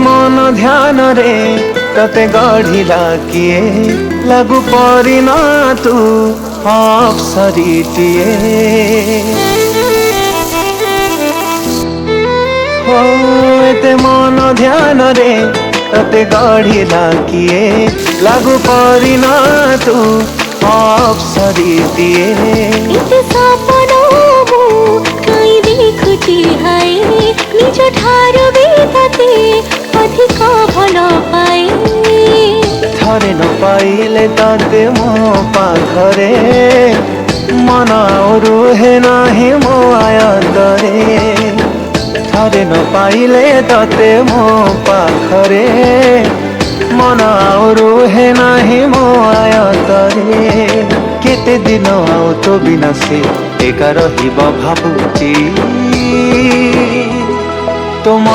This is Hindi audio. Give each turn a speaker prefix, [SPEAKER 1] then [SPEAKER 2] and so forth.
[SPEAKER 1] मन ध्यान रे तते गढ़िला किए लागू परिना तू अप्सरीटिए हो एते मन ध्यान रे तते गढ़िला किए लागू परिना तू अप्सरीटिए
[SPEAKER 2] एते सपना मु काई देखुची हाय निज ठारू बेताते अधिक भल पाए
[SPEAKER 1] थरे न पाइले तते मो पाखरे मन रुहे नाही मो आयतरे थरे न पाइले तते मो पाखरे मन रुहे नाही मो आयतरे केते दिन आउ तो बिना से एका रहिब भाबुची तुम